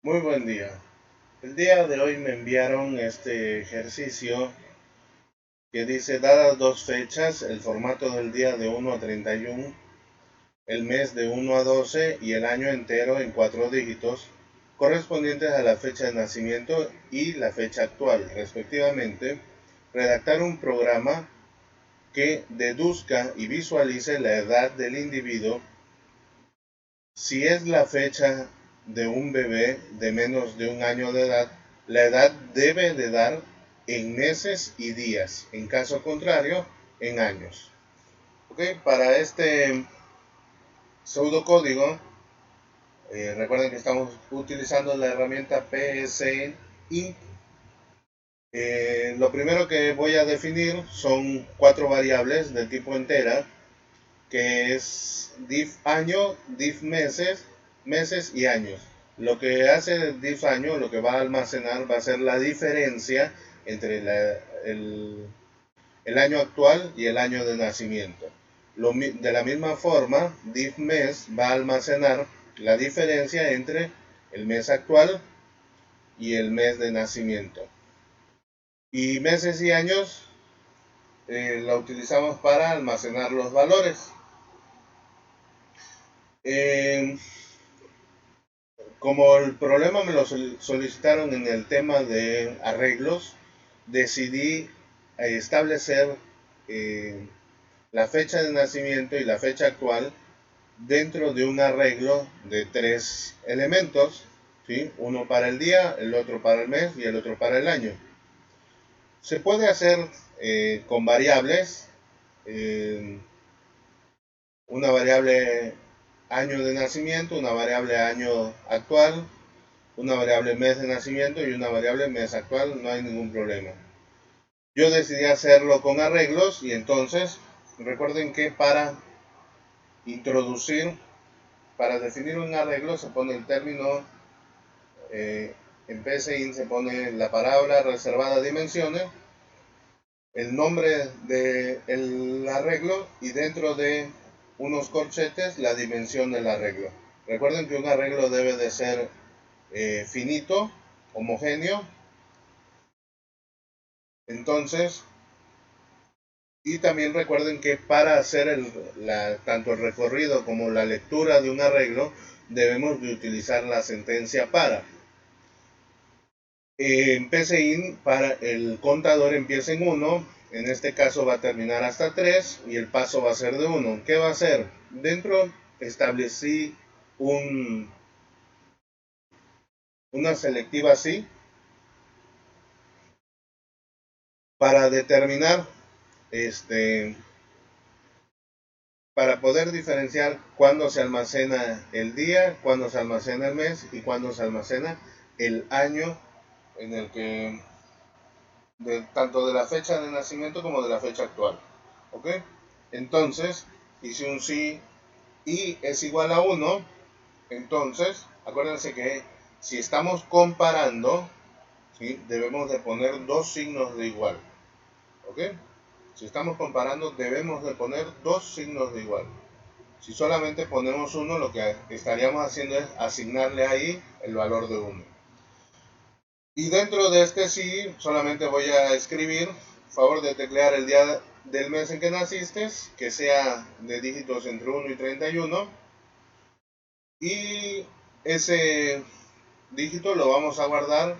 Muy buen día. El día de hoy me enviaron este ejercicio que dice, dadas dos fechas, el formato del día de 1 a 31, el mes de 1 a 12 y el año entero en 4 dígitos, correspondientes a la fecha de nacimiento y la fecha actual, respectivamente, redactar un programa que deduzca y visualice la edad del individuo. Si es la fecha de un bebé de menos de un año de edad, la edad debe de dar en meses y días, en caso contrario, en años. ¿Ok? Para este pseudocódigo, recuerden que estamos utilizando la herramienta PSINC. Lo primero que voy a definir son 4 variables de tipo entera, que es div año, div meses, meses y años. Lo que hace div año, lo que va a almacenar va a ser la diferencia entre el año actual y el año de nacimiento. De la misma forma, div mes va a almacenar la diferencia entre el mes actual y el mes de nacimiento. Y meses y años la utilizamos para almacenar los valores. Eh, Como el problema me lo solicitaron en el tema de arreglos, decidí establecer eh, la fecha de nacimiento y la fecha actual dentro de un arreglo de 3 elementos, ¿sí? Uno para el día, el otro para el mes y el otro para el año. Se puede hacer con variables, eh, una variable año de nacimiento, una variable año actual, una variable mes de nacimiento y una variable mes actual, no hay ningún problema. Yo decidí hacerlo con arreglos y entonces recuerden que introducir, para definir un arreglo se pone el término, en PSIN se pone la palabra reservada dimensiones, el nombre del arreglo y dentro de unos corchetes la dimensión del arreglo. Recuerden que un arreglo debe de ser finito, homogéneo. Entonces, y también recuerden que para hacer tanto el recorrido como la lectura de un arreglo, debemos de utilizar la sentencia para. En PSIN, para el contador empieza en 1, en este caso va a terminar hasta 3 y el paso va a ser de 1. ¿Qué va a hacer? Dentro establecí una selectiva así para determinar este, para poder diferenciar cuándo se almacena el día, cuándo se almacena el mes y cuándo se almacena el año en el que, tanto de la fecha de nacimiento como de la fecha actual. ¿Ok? Entonces, hice un si y es igual a 1, entonces, acuérdense que si estamos comparando, ¿sí? Debemos de poner dos signos de igual. ¿Ok? Si estamos comparando, debemos de poner dos signos de igual. Si solamente ponemos uno, lo que estaríamos haciendo es asignarle ahí el valor de 1. Y dentro de este sí, solamente voy a escribir, favor de teclear el día del mes en que naciste, que sea de dígitos entre 1 y 31. Y ese dígito lo vamos a guardar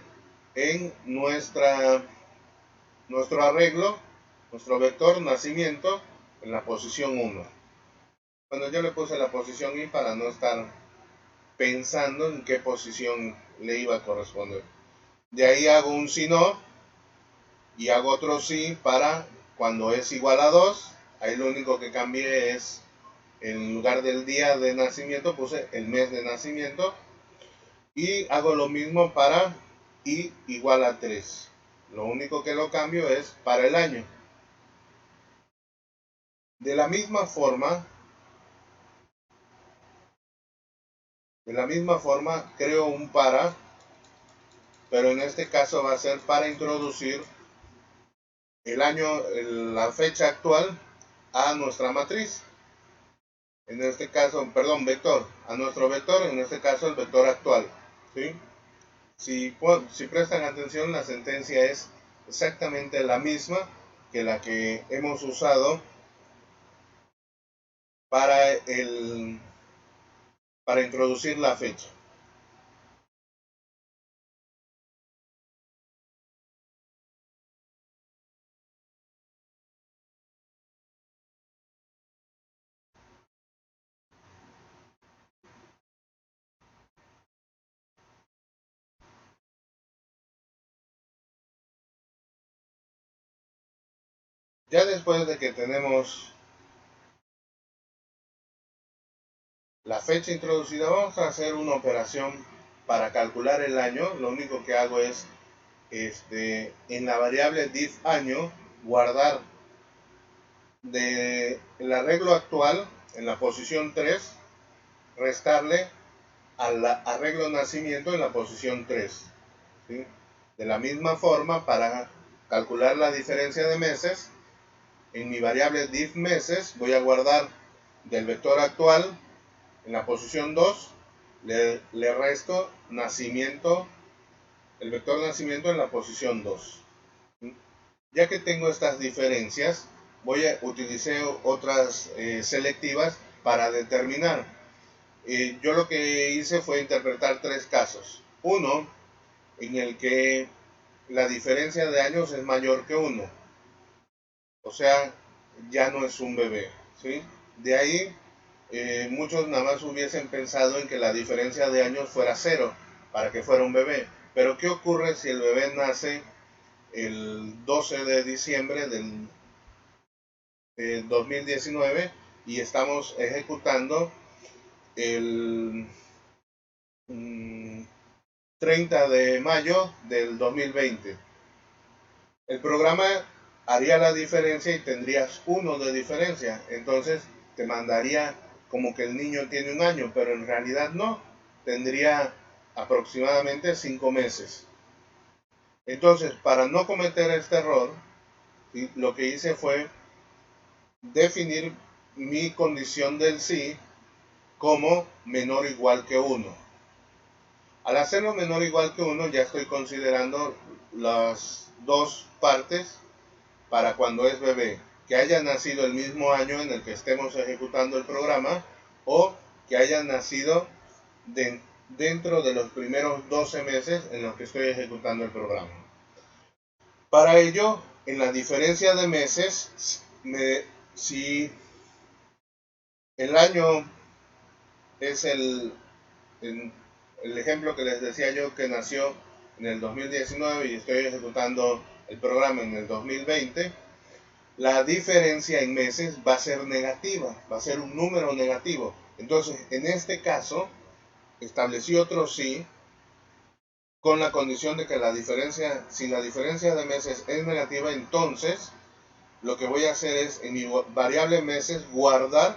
en nuestro arreglo, nuestro vector nacimiento, en la posición 1. Cuando yo le puse la posición y para no estar pensando en qué posición le iba a corresponder. De ahí hago un si no y hago otro si para cuando es igual a 2. Ahí lo único que cambié es, en lugar del día de nacimiento puse el mes de nacimiento. Y hago lo mismo para y igual a 3. Lo único que lo cambio es para el año. De la misma forma, creo un para, pero en este caso va a ser para introducir el año, la fecha actual a nuestra matriz. En este caso, perdón, vector, a nuestro vector, en este caso el vector actual, ¿sí? Si prestan atención, la sentencia es exactamente la misma que la que hemos usado para, para introducir la fecha. Ya después de que tenemos la fecha introducida, vamos a hacer una operación para calcular el año. Lo único que hago es en la variable div año guardar del arreglo actual en la posición 3, restarle al arreglo nacimiento en la posición 3. ¿Sí? De la misma forma, para calcular la diferencia de meses, en mi variable div meses voy a guardar del vector actual en la posición 2, le resto nacimiento, el vector nacimiento en la posición 2. Ya que tengo estas diferencias, voy a utilizar otras selectivas para determinar. Yo lo que hice fue interpretar tres casos. Uno, en el que la diferencia de años es mayor que 1. O sea, ya no es un bebé. ¿Sí? De ahí, muchos nada más hubiesen pensado en que la diferencia de años fuera 0 para que fuera un bebé. Pero ¿qué ocurre si el bebé nace el 12 de diciembre del 2019 y estamos ejecutando el 30 de mayo del 2020? El programa haría la diferencia y tendrías 1 de diferencia. Entonces te mandaría como que el niño tiene un año, pero en realidad no. Tendría aproximadamente 5 meses. Entonces, para no cometer este error, lo que hice fue definir mi condición del sí como menor o igual que 1. Al hacerlo menor o igual que 1, ya estoy considerando las dos partes para cuando es bebé, que haya nacido el mismo año en el que estemos ejecutando el programa o que haya nacido dentro de los primeros 12 meses en los que estoy ejecutando el programa. Para ello, en la diferencia de meses, si el año es el ejemplo que les decía yo, que nació en el 2019 y estoy ejecutando el programa en el 2020, la diferencia en meses va a ser negativa, va a ser un número negativo. Entonces, en este caso, establecí otro sí con la condición de que si la diferencia de meses es negativa, entonces lo que voy a hacer es en mi variable meses guardar,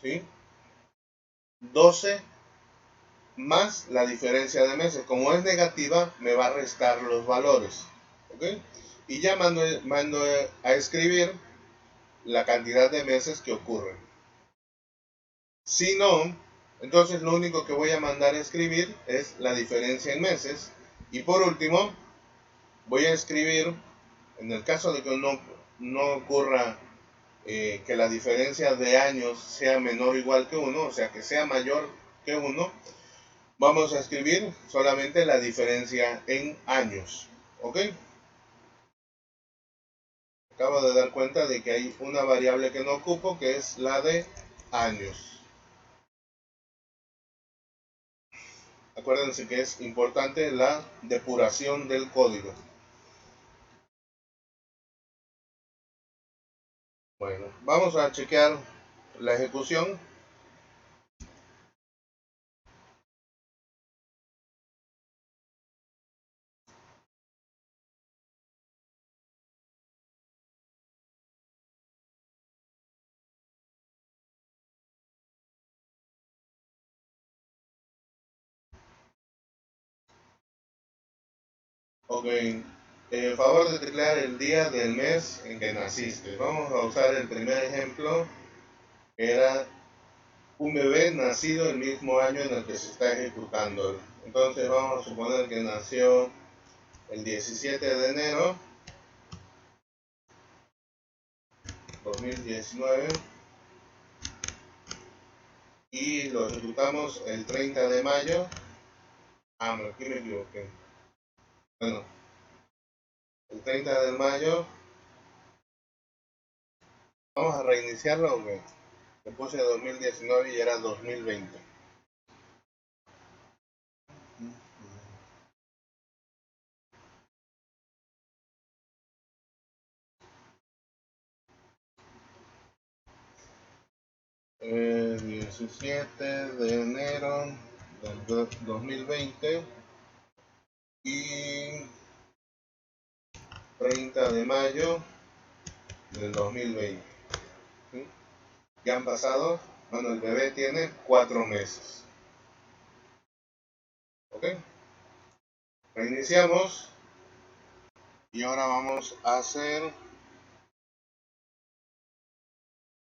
¿sí?, 12 más la diferencia de meses. Como es negativa, me va a restar los valores. ¿Okay? Y ya mando a escribir la cantidad de meses que ocurren. Si no, entonces lo único que voy a mandar a escribir es la diferencia en meses. Y por último, voy a escribir, en el caso de que no ocurra que la diferencia de años sea menor o igual que 1, o sea que sea mayor que 1, vamos a escribir solamente la diferencia en años. ¿Ok? Acabo de dar cuenta de que hay una variable que no ocupo, que es la de años. Acuérdense que es importante la depuración del código. Bueno, vamos a chequear la ejecución. Ok, favor de teclear el día del mes en que naciste. Vamos a usar el primer ejemplo, que era un bebé nacido el mismo año en el que se está ejecutando Entonces vamos a suponer que nació el 17 de enero 2019 y lo ejecutamos el 30 de mayo. Aquí me equivoqué. Bueno, el 30 de mayo. Vamos a reiniciarlo o qué? Le puse 2019 y era 2020. 17 de enero del 2020 y 30 de mayo del 2020. ¿Sí? Ya han pasado, bueno, el bebé tiene 4 meses. ¿Ok? Reiniciamos y ahora vamos a hacer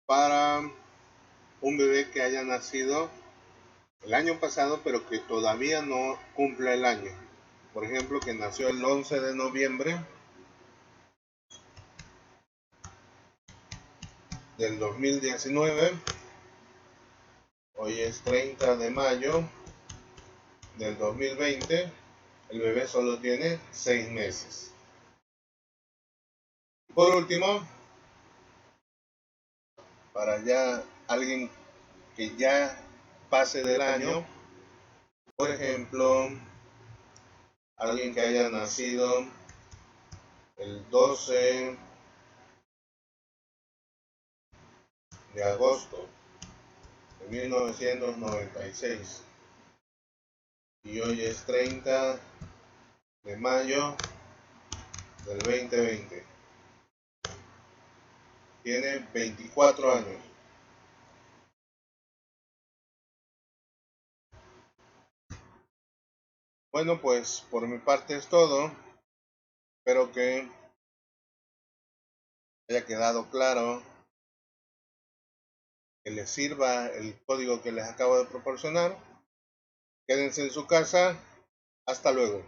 para un bebé que haya nacido el año pasado pero que todavía no cumple el año. Por ejemplo, que nació el 11 de noviembre del 2019. Hoy es 30 de mayo del 2020. El bebé solo tiene 6 meses. Por último, para ya alguien que ya pase del año, por ejemplo, alguien que haya nacido el 12 de agosto de 1996 y hoy es 30 de mayo del 2020. Tiene 24 años. Bueno, pues por mi parte es todo. Espero que haya quedado claro, que les sirva el código que les acabo de proporcionar. Quédense en su casa. Hasta luego.